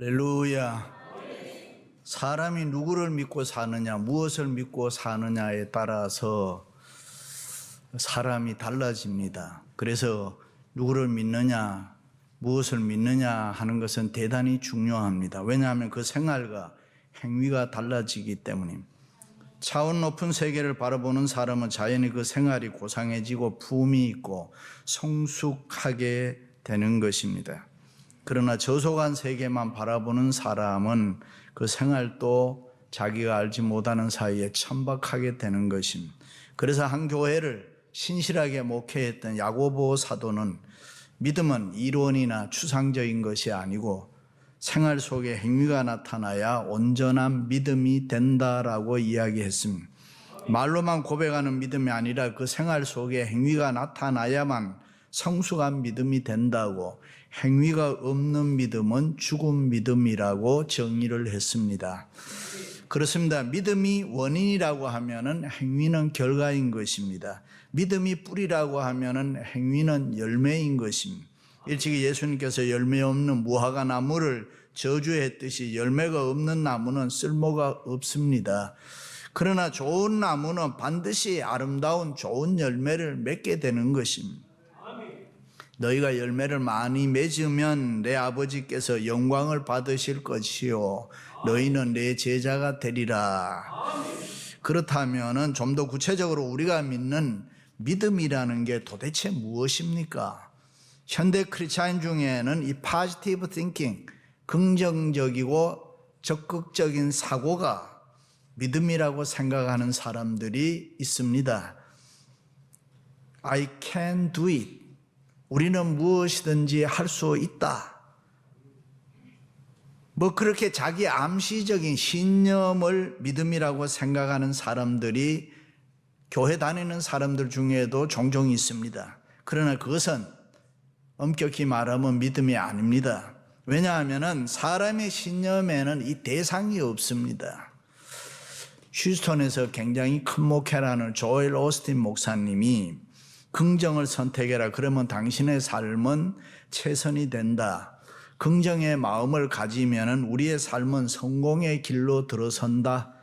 할렐루야. 사람이 누구를 믿고 사느냐, 무엇을 믿고 사느냐에 따라서 사람이 달라집니다. 그래서 누구를 믿느냐, 무엇을 믿느냐 하는 것은 대단히 중요합니다. 왜냐하면 그 생활과 행위가 달라지기 때문입니다. 차원 높은 세계를 바라보는 사람은 자연히 그 생활이 고상해지고 품이 있고 성숙하게 되는 것입니다. 그러나 저속한 세계만 바라보는 사람은 그 생활도 자기가 알지 못하는 사이에 천박하게 되는 것입니다. 그래서 한 교회를 신실하게 목회했던 야고보 사도는 믿음은 이론이나 추상적인 것이 아니고 생활 속에 행위가 나타나야 온전한 믿음이 된다라고 이야기했습니다. 말로만 고백하는 믿음이 아니라 그 생활 속에 행위가 나타나야만 성숙한 믿음이 된다고, 행위가 없는 믿음은 죽은 믿음이라고 정의를 했습니다. 그렇습니다. 믿음이 원인이라고 하면은 행위는 결과인 것입니다. 믿음이 뿌리라고 하면은 행위는 열매인 것입니다. 일찍이 예수님께서 열매 없는 무화과 나무를 저주했듯이 열매가 없는 나무는 쓸모가 없습니다. 그러나 좋은 나무는 반드시 아름다운 좋은 열매를 맺게 되는 것입니다. 너희가 열매를 많이 맺으면 내 아버지께서 영광을 받으실 것이요 너희는 내 제자가 되리라. 그렇다면 좀 더 구체적으로 우리가 믿는 믿음이라는 게 도대체 무엇입니까? 현대 크리스찬 중에는 이 positive thinking, 긍정적이고 적극적인 사고가 믿음이라고 생각하는 사람들이 있습니다. I can do it. 우리는 무엇이든지 할 수 있다. 그렇게 자기 암시적인 신념을 믿음이라고 생각하는 사람들이 교회 다니는 사람들 중에도 종종 있습니다. 그러나 그것은 엄격히 말하면 믿음이 아닙니다. 왜냐하면 사람의 신념에는 이 대상이 없습니다. 휴스턴에서 굉장히 큰 목회라는 조엘 오스틴 목사님이 긍정을 선택해라. 그러면 당신의 삶은 최선이 된다. 긍정의 마음을 가지면 우리의 삶은 성공의 길로 들어선다.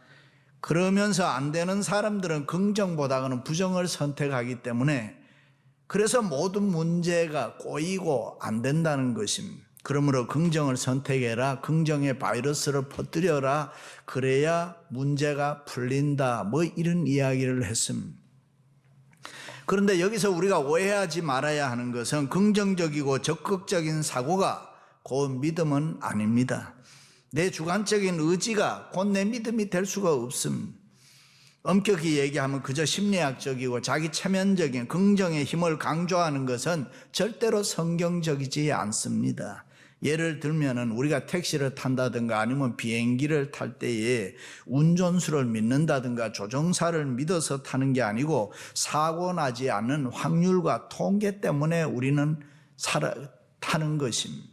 그러면서 안 되는 사람들은 긍정보다는 부정을 선택하기 때문에 그래서 모든 문제가 꼬이고 안 된다는 것입니다. 그러므로 긍정을 선택해라. 긍정의 바이러스를 퍼뜨려라. 그래야 문제가 풀린다. 이런 이야기를 했습니다. 그런데 여기서 우리가 오해하지 말아야 하는 것은 긍정적이고 적극적인 사고가 곧 믿음은 아닙니다. 내 주관적인 의지가 곧 내 믿음이 될 수가 없습니다. 엄격히 얘기하면 그저 심리학적이고 자기 체면적인 긍정의 힘을 강조하는 것은 절대로 성경적이지 않습니다. 예를 들면은 우리가 택시를 탄다든가 아니면 비행기를 탈 때에 운전수를 믿는다든가 조종사를 믿어서 타는 게 아니고 사고 나지 않는 확률과 통계 때문에 우리는 타는 것입니다.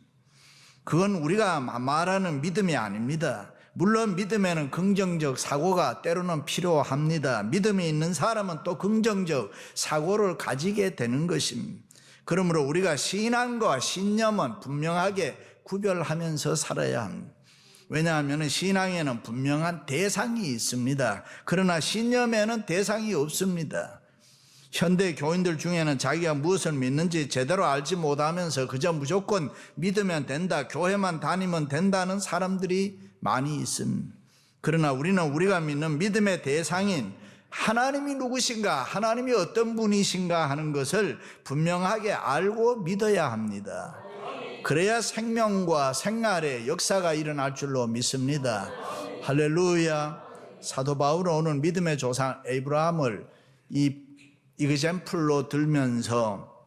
그건 우리가 말하는 믿음이 아닙니다. 물론 믿음에는 긍정적 사고가 때로는 필요합니다. 믿음이 있는 사람은 또 긍정적 사고를 가지게 되는 것입니다. 그러므로 우리가 신앙과 신념은 분명하게 구별하면서 살아야 합니다. 왜냐하면 신앙에는 분명한 대상이 있습니다. 그러나 신념에는 대상이 없습니다. 현대 교인들 중에는 자기가 무엇을 믿는지 제대로 알지 못하면서 그저 무조건 믿으면 된다, 교회만 다니면 된다는 사람들이 많이 있습니다. 그러나 우리는 우리가 믿는 믿음의 대상인 하나님이 누구신가, 하나님이 어떤 분이신가 하는 것을 분명하게 알고 믿어야 합니다. 그래야 생명과 생활의 역사가 일어날 줄로 믿습니다. 할렐루야. 사도 바울은 오늘 믿음의 조상 에이브라함을 이 이그젬플로 들면서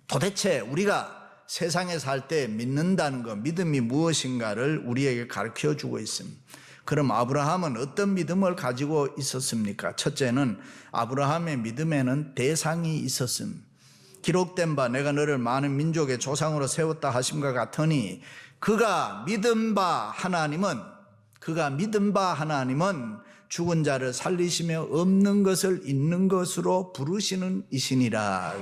도대체 우리가 세상에 살 때 믿는다는 것, 믿음이 무엇인가를 우리에게 가르쳐주고 있습니다. 그럼 아브라함은 어떤 믿음을 가지고 있었습니까? 첫째는 아브라함의 믿음에는 대상이 있었습니다. 기록된 바 내가 너를 많은 민족의 조상으로 세웠다 하심과 같으니 그가 믿은 바 하나님은 죽은 자를 살리시며 없는 것을 있는 것으로 부르시는 이시니라.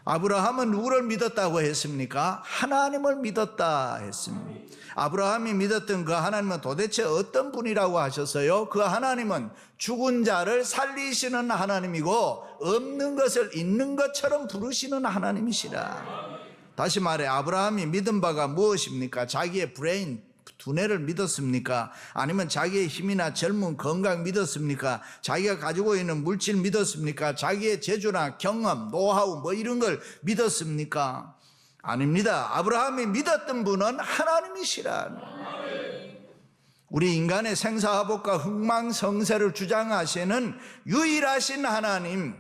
아브라함은 누구를 믿었다고 했습니까? 하나님을 믿었다 했습니다. 아브라함이 믿었던 그 하나님은 도대체 어떤 분이라고 하셨어요? 그 하나님은 죽은 자를 살리시는 하나님이고 없는 것을 있는 것처럼 부르시는 하나님이시라. 다시 말해 아브라함이 믿은 바가 무엇입니까? 자기의 브레인, 두뇌를 믿었습니까? 아니면 자기의 힘이나 젊은 건강 믿었습니까? 자기가 가지고 있는 물질 믿었습니까? 자기의 재주나 경험, 노하우 뭐 이런 걸 믿었습니까? 아닙니다. 아브라함이 믿었던 분은 하나님이시라. 우리 인간의 생사화복과 흥망성쇠를 주장하시는 유일하신 하나님,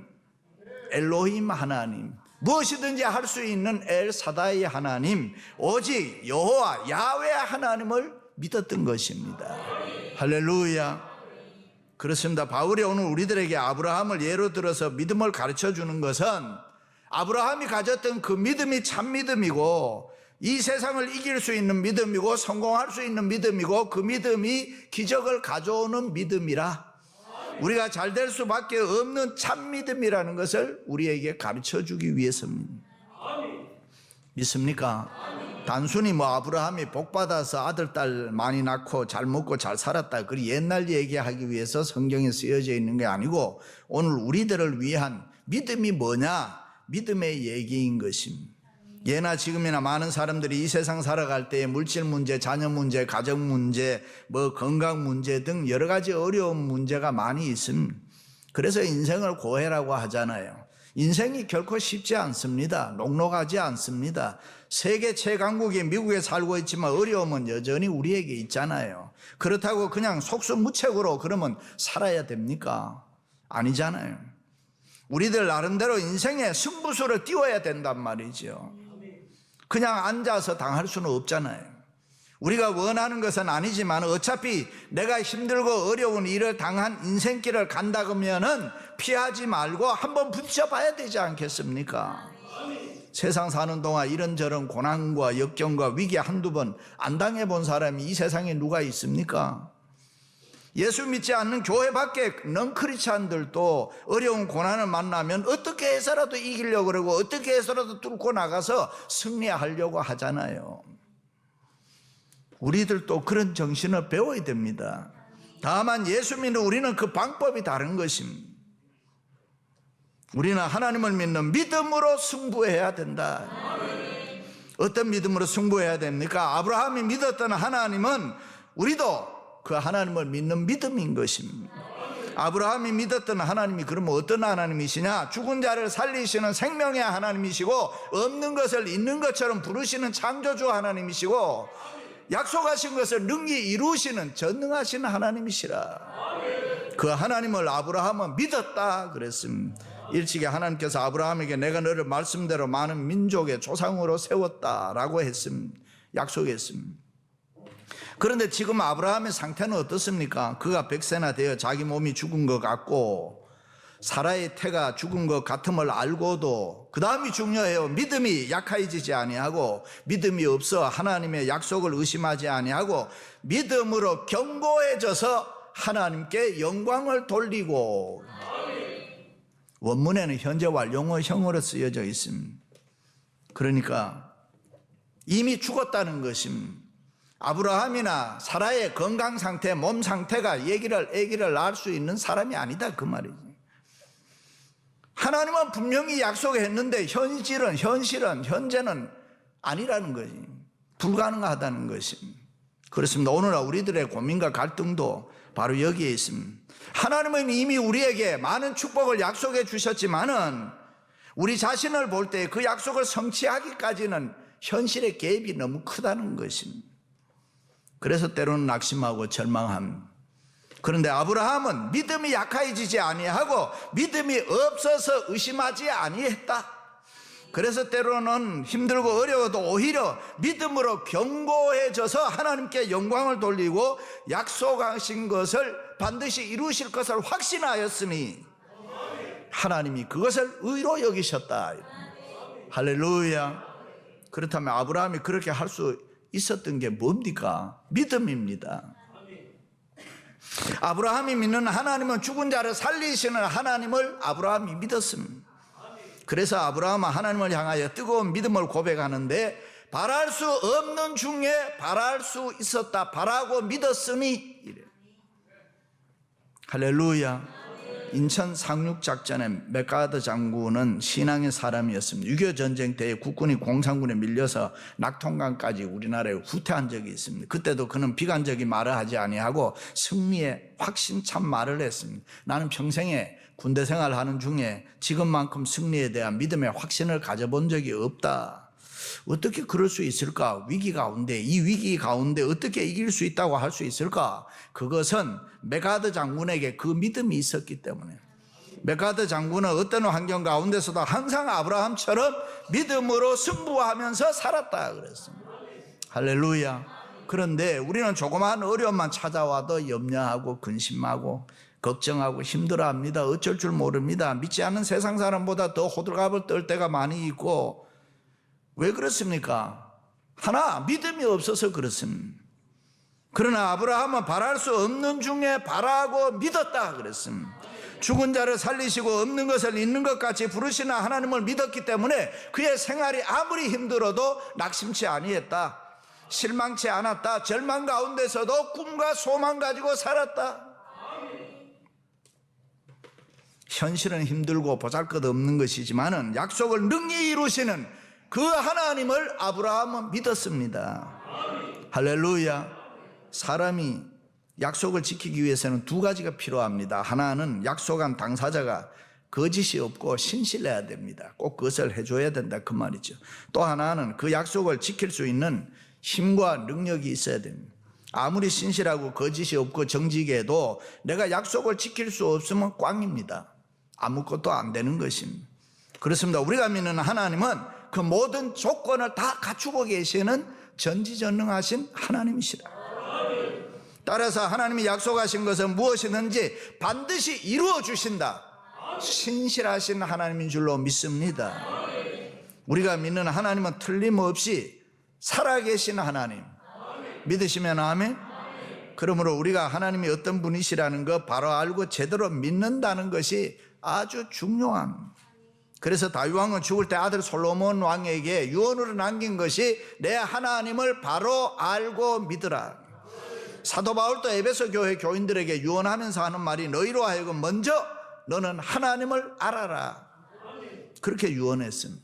엘로힘 하나님, 무엇이든지 할 수 있는 엘사다이 하나님, 오직 여호와 야훼 하나님을 믿었던 것입니다. 할렐루야. 그렇습니다. 바울이 오늘 우리들에게 아브라함을 예로 들어서 믿음을 가르쳐 주는 것은 아브라함이 가졌던 그 믿음이 참 믿음이고 이 세상을 이길 수 있는 믿음이고 성공할 수 있는 믿음이고 그 믿음이 기적을 가져오는 믿음이라, 우리가 잘 될 수밖에 없는 참 믿음이라는 것을 우리에게 가르쳐 주기 위해서입니다. 믿습니까? 단순히 아브라함이 복받아서 아들, 딸 많이 낳고 잘 먹고 잘 살았다, 그 옛날 얘기하기 위해서 성경에 쓰여져 있는 게 아니고 오늘 우리들을 위한 믿음이 뭐냐? 믿음의 얘기인 것입니다. 예나 지금이나 많은 사람들이 이 세상 살아갈 때에 물질 문제, 자녀 문제, 가정 문제, 건강 문제 등 여러 가지 어려운 문제가 많이 있습니다. 그래서 인생을 고해라고 하잖아요. 인생이 결코 쉽지 않습니다. 녹록하지 않습니다. 세계 최강국이 미국에 살고 있지만 어려움은 여전히 우리에게 있잖아요. 그렇다고 그냥 속수무책으로 그러면 살아야 됩니까? 아니잖아요. 우리들 나름대로 인생의 승부수를 띄워야 된단 말이죠. 그냥 앉아서 당할 수는 없잖아요. 우리가 원하는 것은 아니지만 어차피 내가 힘들고 어려운 일을 당한 인생길을 간다 그러면은 피하지 말고 한번 부딪혀봐야 되지 않겠습니까? 세상 사는 동안 이런저런 고난과 역경과 위기 한두 번 안 당해본 사람이 이 세상에 누가 있습니까? 예수 믿지 않는 교회 밖에 넌크리스찬들도 어려운 고난을 만나면 어떻게 해서라도 이기려고 그러고 어떻게 해서라도 뚫고 나가서 승리하려고 하잖아요. 우리들도 그런 정신을 배워야 됩니다. 다만 예수 믿는 우리는 그 방법이 다른 것입니다. 우리는 하나님을 믿는 믿음으로 승부해야 된다. 어떤 믿음으로 승부해야 됩니까? 아브라함이 믿었던 하나님은 우리도 그 하나님을 믿는 믿음인 것입니다. 아브라함이 믿었던 하나님이 그러면 어떤 하나님이시냐? 죽은 자를 살리시는 생명의 하나님이시고 없는 것을 있는 것처럼 부르시는 창조주 하나님이시고 약속하신 것을 능히 이루시는 전능하신 하나님이시라. 그 하나님을 아브라함은 믿었다 그랬습니다. 일찍이 하나님께서 아브라함에게 내가 너를 말씀대로 많은 민족의 조상으로 세웠다라고 했습니다. 약속했습니다. 그런데 지금 아브라함의 상태는 어떻습니까? 그가 100세나 되어 자기 몸이 죽은 것 같고 사라의 태가 죽은 것 같음을 알고도 그 다음이 중요해요. 믿음이 약해지지 아니하고 믿음이 없어 하나님의 약속을 의심하지 아니하고 믿음으로 견고해져서 하나님께 영광을 돌리고, 원문에는 현재 완료형으로 쓰여져 있습니다. 그러니까 이미 죽었다는 것입니다. 아브라함이나 사라의 건강 상태, 몸 상태가 아기를 낳을 수 있는 사람이 아니다 그 말이지. 하나님은 분명히 약속했는데 현재는 아니라는 거지. 불가능하다는 것입니다. 그렇습니다. 오늘 우리들의 고민과 갈등도 바로 여기에 있습니다. 하나님은 이미 우리에게 많은 축복을 약속해 주셨지만은 우리 자신을 볼 때 그 약속을 성취하기까지는 현실의 갭이 너무 크다는 것입니다. 그래서 때로는 낙심하고 절망합니다. 그런데 아브라함은 믿음이 약해지지 아니하고 믿음이 없어서 의심하지 아니했다. 그래서 때로는 힘들고 어려워도 오히려 믿음으로 견고해져서 하나님께 영광을 돌리고 약속하신 것을 반드시 이루실 것을 확신하였으니 하나님이 그것을 의로 여기셨다. 할렐루야. 그렇다면 아브라함이 그렇게 할 수 있었던 게 뭡니까? 믿음입니다. 아브라함이 믿는 하나님은 죽은 자를 살리시는 하나님을 아브라함이 믿었습니다. 그래서 아브라함은 하나님을 향하여 뜨거운 믿음을 고백하는데 바랄 수 없는 중에 바랄 수 있었다. 바라고 믿었으니 이래. 할렐루야. 인천 상륙작전의 맥가더 장군은 신앙의 사람이었습니다. 6.25 전쟁 때 국군이 공산군에 밀려서 낙통강까지 우리나라에 후퇴한 적이 있습니다. 그때도 그는 비관적인 말을 하지 아니하고 승리의 확신찬 말을 했습니다. 나는 평생에 군대 생활하는 중에 지금만큼 승리에 대한 믿음의 확신을 가져본 적이 없다. 어떻게 그럴 수 있을까? 위기 가운데, 이 위기 가운데 어떻게 이길 수 있다고 할 수 있을까? 그것은 맥가더 장군에게 그 믿음이 있었기 때문에. 맥가더 장군은 어떤 환경 가운데서도 항상 아브라함처럼 믿음으로 승부하면서 살았다 그랬습니다. 할렐루야. 그런데 우리는 조그마한 어려움만 찾아와도 염려하고 근심하고 걱정하고 힘들어합니다. 어쩔 줄 모릅니다. 믿지 않는 세상 사람보다 더 호들갑을 떨 때가 많이 있고. 왜 그렇습니까? 하나, 믿음이 없어서 그렇습니다. 그러나 아브라함은 바랄 수 없는 중에 바라고 믿었다 그랬습니다. 죽은 자를 살리시고 없는 것을 있는 것 같이 부르시는 하나님을 믿었기 때문에 그의 생활이 아무리 힘들어도 낙심치 아니했다. 실망치 않았다. 절망 가운데서도 꿈과 소망 가지고 살았다. 현실은 힘들고 보잘것없는 것이지만은 약속을 능히 이루시는 그 하나님을 아브라함은 믿었습니다. 할렐루야. 사람이 약속을 지키기 위해서는 두 가지가 필요합니다. 하나는 약속한 당사자가 거짓이 없고 신실해야 됩니다. 꼭 그것을 해줘야 된다 그 말이죠. 또 하나는 그 약속을 지킬 수 있는 힘과 능력이 있어야 됩니다. 아무리 신실하고 거짓이 없고 정직해 해도 내가 약속을 지킬 수 없으면 꽝입니다. 아무것도 안 되는 것입니다. 그렇습니다. 우리가 믿는 하나님은 그 모든 조건을 다 갖추고 계시는 전지전능하신 하나님이시라. 따라서 하나님이 약속하신 것은 무엇이든지 반드시 이루어 주신다. 신실하신 하나님인 줄로 믿습니다. 우리가 믿는 하나님은 틀림없이 살아계신 하나님. 믿으시면 아멘. 그러므로 우리가 하나님이 어떤 분이시라는 거 바로 알고 제대로 믿는다는 것이 아주 중요합니다. 그래서 다윗 왕은 죽을 때 아들 솔로몬 왕에게 유언으로 남긴 것이 내 하나님을 바로 알고 믿으라. 사도 바울도 에베소 교회 교인들에게 유언하면서 하는 말이 너희로 하여금 먼저 너는 하나님을 알아라. 그렇게 유언했습니다.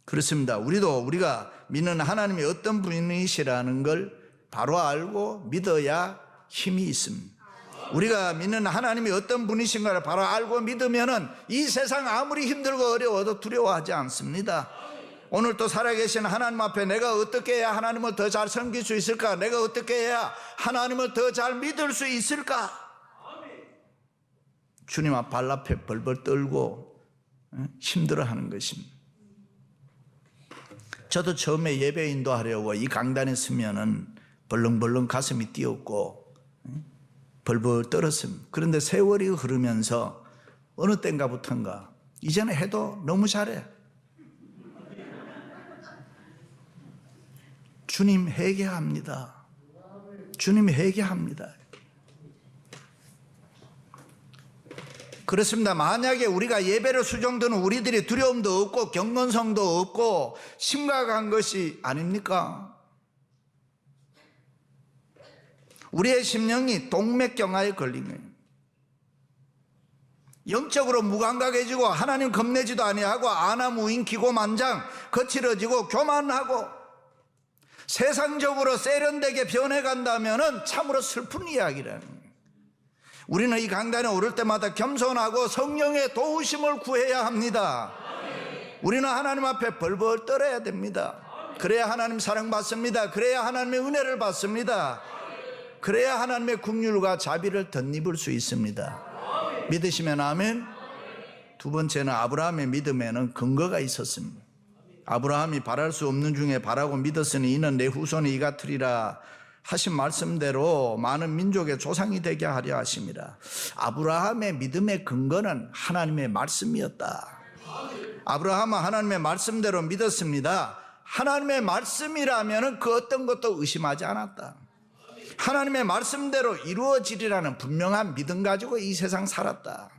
그렇습니다. 우리가 믿는 하나님이 어떤 분이시라는 걸 바로 알고 믿어야 힘이 있습니다. 우리가 믿는 하나님이 어떤 분이신가를 바로 알고 믿으면은 이 세상 아무리 힘들고 어려워도 두려워하지 않습니다. 오늘 또 살아계신 하나님 앞에 내가 어떻게 해야 하나님을 더 잘 섬길 수 있을까? 내가 어떻게 해야 하나님을 더 잘 믿을 수 있을까? 주님 앞 발 앞에 벌벌 떨고 힘들어하는 것입니다. 저도 처음에 예배 인도하려고 이 강단에 서면은 벌렁벌렁 가슴이 뛰었고 벌벌 떨었습니다. 그런데 세월이 흐르면서 어느 때인가부터인가 이제는 해도 너무 잘해. 주님 회개합니다. 주님 회개합니다. 그렇습니다. 만약에 우리가 예배를 수정드는 우리들이 두려움도 없고 경건성도 없고 심각한 것이 아닙니까? 우리의 심령이 동맥경화에 걸린 거예요. 영적으로 무감각해지고 하나님 겁내지도 아니하고 아나무인 기고만장 거칠어지고 교만하고 세상적으로 세련되게 변해간다면 참으로 슬픈 이야기라는 거예요. 우리는 이 강단에 오를 때마다 겸손하고 성령의 도우심을 구해야 합니다. 우리는 하나님 앞에 벌벌 떨어야 됩니다. 그래야 하나님 사랑받습니다. 그래야 하나님의 은혜를 받습니다. 그래야 하나님의 긍휼과 자비를 덧입을 수 있습니다. 믿으시면 아멘. 두 번째는 아브라함의 믿음에는 근거가 있었습니다. 아브라함이 바랄 수 없는 중에 바라고 믿었으니 이는 내 후손이 이 같으리라 하신 말씀대로 많은 민족의 조상이 되게 하려 하심이라. 아브라함의 믿음의 근거는 하나님의 말씀이었다. 아브라함은 하나님의 말씀대로 믿었습니다. 하나님의 말씀이라면 그 어떤 것도 의심하지 않았다. 하나님의 말씀대로 이루어지리라는 분명한 믿음 가지고 이 세상 살았다.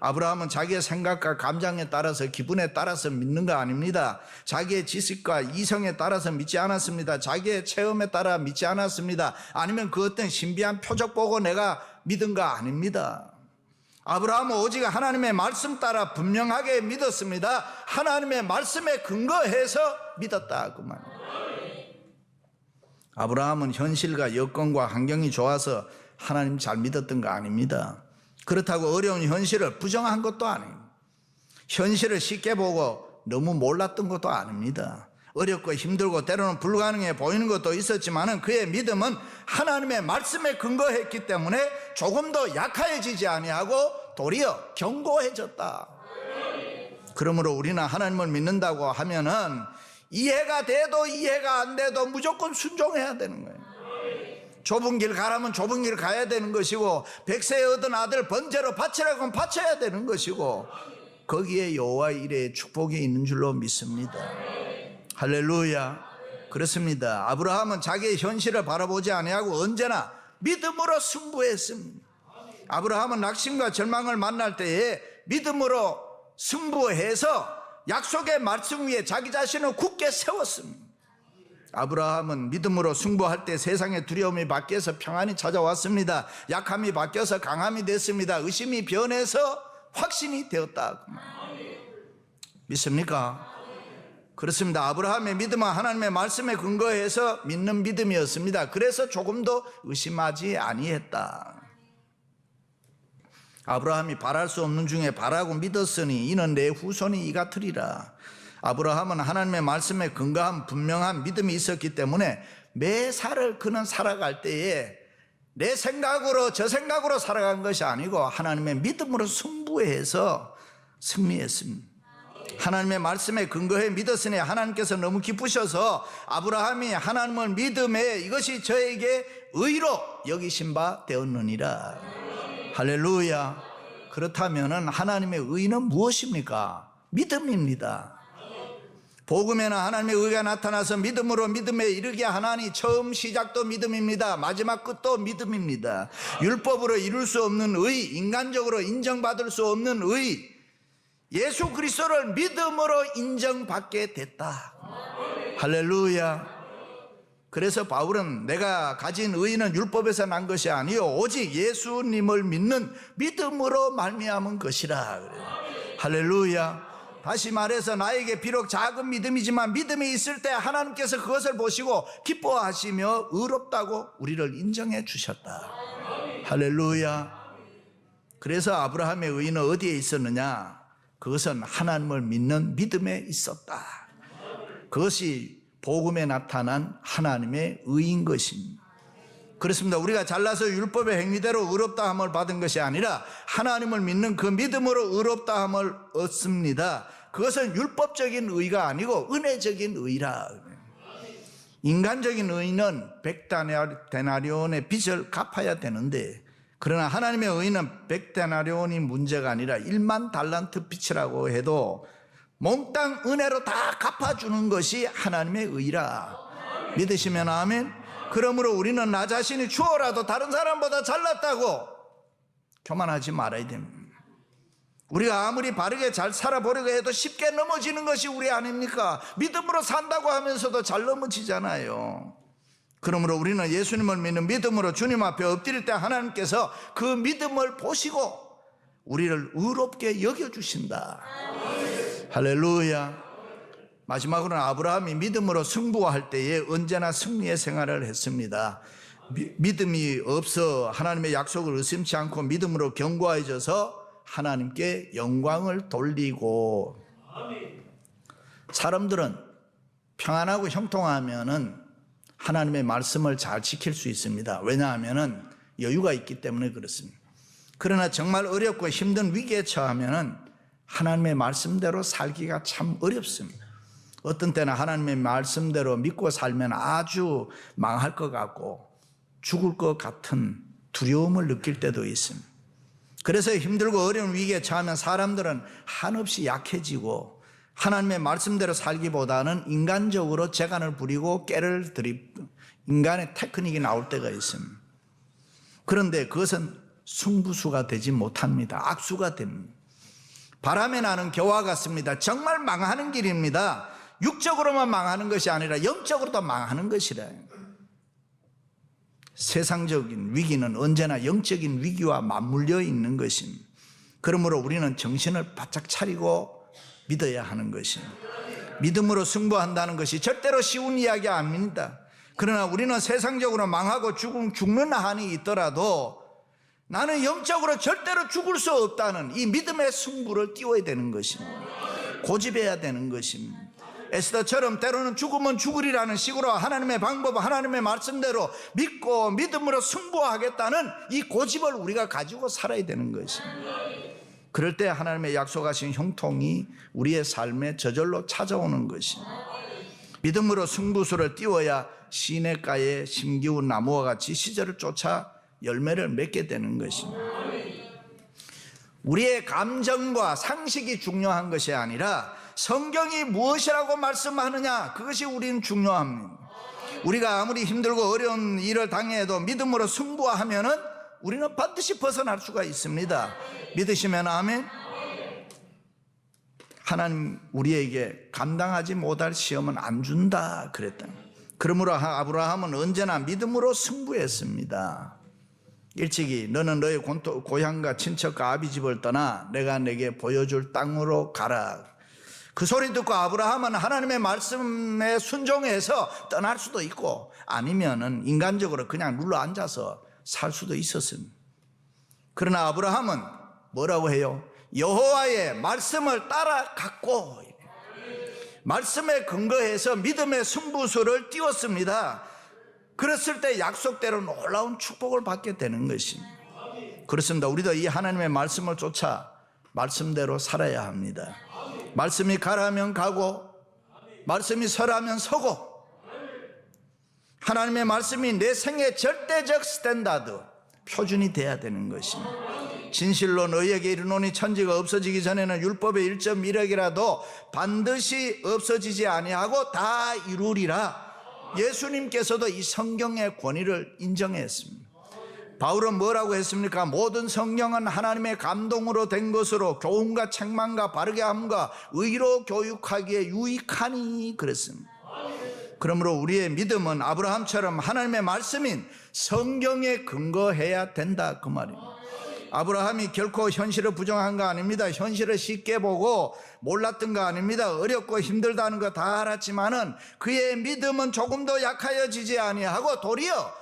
아브라함은 자기의 생각과 감정에 따라서 기분에 따라서 믿는 거 아닙니다. 자기의 지식과 이성에 따라서 믿지 않았습니다. 자기의 체험에 따라 믿지 않았습니다. 아니면 그 어떤 신비한 표적 보고 내가 믿은 거 아닙니다. 아브라함은 오직 하나님의 말씀 따라 분명하게 믿었습니다. 하나님의 말씀에 근거해서 믿었다 그 말입니다. 아브라함은 현실과 여건과 환경이 좋아서 하나님 잘 믿었던 거 아닙니다. 그렇다고 어려운 현실을 부정한 것도 아닙니다. 현실을 쉽게 보고 너무 몰랐던 것도 아닙니다. 어렵고 힘들고 때로는 불가능해 보이는 것도 있었지만 그의 믿음은 하나님의 말씀에 근거했기 때문에 조금 더 약해지지 아니하고 도리어 견고해졌다. 그러므로 우리는 하나님을 믿는다고 하면은 이해가 돼도 이해가 안 돼도 무조건 순종해야 되는 거예요. 좁은 길 가라면 좁은 길 가야 되는 것이고, 백세에 얻은 아들 번제로 바치라고 하면 바쳐야 되는 것이고, 거기에 여호와 이레의 축복이 있는 줄로 믿습니다. 할렐루야. 그렇습니다. 아브라함은 자기의 현실을 바라보지 아니하고 언제나 믿음으로 승부했습니다. 아브라함은 낙심과 절망을 만날 때에 믿음으로 승부해서 약속의 말씀 위에 자기 자신을 굳게 세웠습니다. 아브라함은 믿음으로 승부할 때 세상의 두려움이 바뀌어서 평안이 찾아왔습니다. 약함이 바뀌어서 강함이 됐습니다. 의심이 변해서 확신이 되었다. 믿습니까? 그렇습니다. 아브라함의 믿음은 하나님의 말씀에 근거해서 믿는 믿음이었습니다. 그래서 조금도 의심하지 아니했다. 아브라함이 바랄 수 없는 중에 바라고 믿었으니 이는 내 후손이 이 같으리라. 아브라함은 하나님의 말씀에 근거한 분명한 믿음이 있었기 때문에 매사를 그는 살아갈 때에 내 생각으로 저 생각으로 살아간 것이 아니고 하나님의 믿음으로 승부해서 승리했습니다. 하나님의 말씀에 근거해 믿었으니 하나님께서 너무 기쁘셔서 아브라함이 하나님을 믿음에 이것이 저에게 의로 여기신 바 되었느니라. 할렐루야. 그렇다면 하나님의 의는 무엇입니까? 믿음입니다. 복음에는 하나님의 의가 나타나서 믿음으로 믿음에 이르게 하나니 처음 시작도 믿음입니다. 마지막 끝도 믿음입니다. 율법으로 이룰 수 없는 의, 인간적으로 인정받을 수 없는 의, 예수 그리스도를 믿음으로 인정받게 됐다. 할렐루야. 그래서 바울은 내가 가진 의는 율법에서 난 것이 아니요 오직 예수님을 믿는 믿음으로 말미암은 것이라 그래요. 할렐루야. 다시 말해서 나에게 비록 작은 믿음이지만 믿음이 있을 때 하나님께서 그것을 보시고 기뻐하시며 의롭다고 우리를 인정해 주셨다. 할렐루야. 그래서 아브라함의 의는 어디에 있었느냐? 그것은 하나님을 믿는 믿음에 있었다. 그것이 복음에 나타난 하나님의 의인 것입니다. 그렇습니다. 우리가 잘나서 율법의 행위대로 의롭다함을 받은 것이 아니라 하나님을 믿는 그 믿음으로 의롭다함을 얻습니다. 그것은 율법적인 의가 아니고 은혜적인 의라. 인간적인 의는 100데나리온의 빚을 갚아야 되는데, 그러나 하나님의 의는 100데나리온이 문제가 아니라 1만 달란트 빚이라고 해도 몽땅 은혜로 다 갚아주는 것이 하나님의 의라. 믿으시면 아멘. 그러므로 우리는 나 자신이 추워라도 다른 사람보다 잘났다고 교만하지 말아야 됩니다. 우리가 아무리 바르게 잘 살아보려고 해도 쉽게 넘어지는 것이 우리 아닙니까? 믿음으로 산다고 하면서도 잘 넘어지잖아요. 그러므로 우리는 예수님을 믿는 믿음으로 주님 앞에 엎드릴 때 하나님께서 그 믿음을 보시고 우리를 의롭게 여겨주신다. 할렐루야. 마지막으로는 아브라함이 믿음으로 승부할 때에 언제나 승리의 생활을 했습니다. 믿음이 없어 하나님의 약속을 의심치 않고 믿음으로 견고해져서 하나님께 영광을 돌리고, 사람들은 평안하고 형통하면은 하나님의 말씀을 잘 지킬 수 있습니다. 왜냐하면은 여유가 있기 때문에 그렇습니다. 그러나 정말 어렵고 힘든 위기에 처하면은 하나님의 말씀대로 살기가 참 어렵습니다. 어떤 때는 하나님의 말씀대로 믿고 살면 아주 망할 것 같고 죽을 것 같은 두려움을 느낄 때도 있습니다. 그래서 힘들고 어려운 위기에 처하면 사람들은 한없이 약해지고 하나님의 말씀대로 살기보다는 인간적으로 재간을 부리고 깨를 들이고 인간의 테크닉이 나올 때가 있습니다. 그런데 그것은 승부수가 되지 못합니다. 악수가 됩니다. 바람에 나는 겨와 같습니다. 정말 망하는 길입니다. 육적으로만 망하는 것이 아니라 영적으로도 망하는 것이라. 세상적인 위기는 언제나 영적인 위기와 맞물려 있는 것입니다. 그러므로 우리는 정신을 바짝 차리고 믿어야 하는 것입니다. 믿음으로 승부한다는 것이 절대로 쉬운 이야기 아닙니다. 그러나 우리는 세상적으로 망하고 죽는 한이 있더라도 나는 영적으로 절대로 죽을 수 없다는 이 믿음의 승부를 띄워야 되는 것입니다. 고집해야 되는 것입니다. 에스더처럼 때로는 죽으면 죽으리라는 식으로 하나님의 방법, 하나님의 말씀대로 믿고 믿음으로 승부하겠다는 이 고집을 우리가 가지고 살아야 되는 것입니다. 그럴 때 하나님의 약속하신 형통이 우리의 삶에 저절로 찾아오는 것입니다. 믿음으로 승부수를 띄워야 시냇가에 심기운 나무와 같이 시절을 쫓아 열매를 맺게 되는 것입니다. 우리의 감정과 상식이 중요한 것이 아니라 성경이 무엇이라고 말씀하느냐, 그것이 우리는 중요합니다. 우리가 아무리 힘들고 어려운 일을 당해도 믿음으로 승부하면은 우리는 반드시 벗어날 수가 있습니다. 믿으시면 아멘. 하나님 우리에게 감당하지 못할 시험은 안 준다 그랬다. 그러므로 아브라함은 언제나 믿음으로 승부했습니다. 일찍이 너는 너의 고향과 친척과 아비집을 떠나 내가 내게 보여줄 땅으로 가라. 그 소리 듣고 아브라함은 하나님의 말씀에 순종해서 떠날 수도 있고 아니면은 인간적으로 그냥 눌러 앉아서 살 수도 있었습니다. 그러나 아브라함은 뭐라고 해요? 여호와의 말씀을 따라갔고 말씀에 근거해서 믿음의 승부수를 띄웠습니다. 그랬을 때 약속대로 놀라운 축복을 받게 되는 것입니다. 그렇습니다. 우리도 이 하나님의 말씀을 쫓아 말씀대로 살아야 합니다. 말씀이 가라면 가고 말씀이 서라면 서고 하나님의 말씀이 내 생의 절대적 스탠다드 표준이 돼야 되는 것입니다. 진실로 너희에게 이르노니 천지가 없어지기 전에는 율법의 1.1억이라도 반드시 없어지지 아니하고 다 이루리라. 예수님께서도 이 성경의 권위를 인정했습니다. 바울은 뭐라고 했습니까? 모든 성경은 하나님의 감동으로 된 것으로 교훈과 책망과 바르게 함과 의로 교육하기에 유익하니 그랬습니다. 그러므로 우리의 믿음은 아브라함처럼 하나님의 말씀인 성경에 근거해야 된다 그 말입니다. 아브라함이 결코 현실을 부정한 거 아닙니다. 현실을 쉽게 보고 몰랐던 거 아닙니다. 어렵고 힘들다는 거 다 알았지만은 그의 믿음은 조금 더 약하여지지 아니하고 도리어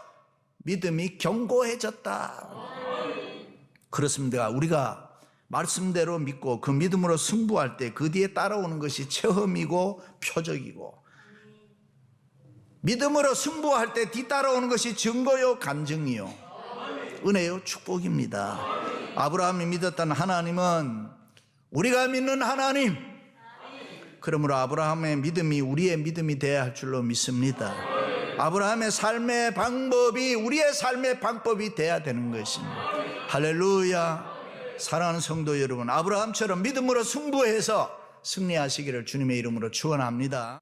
믿음이 견고해졌다. 그렇습니다. 우리가 말씀대로 믿고 그 믿음으로 승부할 때 그 뒤에 따라오는 것이 체험이고 표적이고 믿음으로 승부할 때 뒤따라오는 것이 증거요 간증이요 은혜요 축복입니다. 아브라함이 믿었던 하나님은 우리가 믿는 하나님. 그러므로 아브라함의 믿음이 우리의 믿음이 되어야 할 줄로 믿습니다. 아브라함의 삶의 방법이 우리의 삶의 방법이 돼야 되는 것입니다. 할렐루야. 사랑하는 성도 여러분, 아브라함처럼 믿음으로 승부해서 승리하시기를 주님의 이름으로 축원합니다.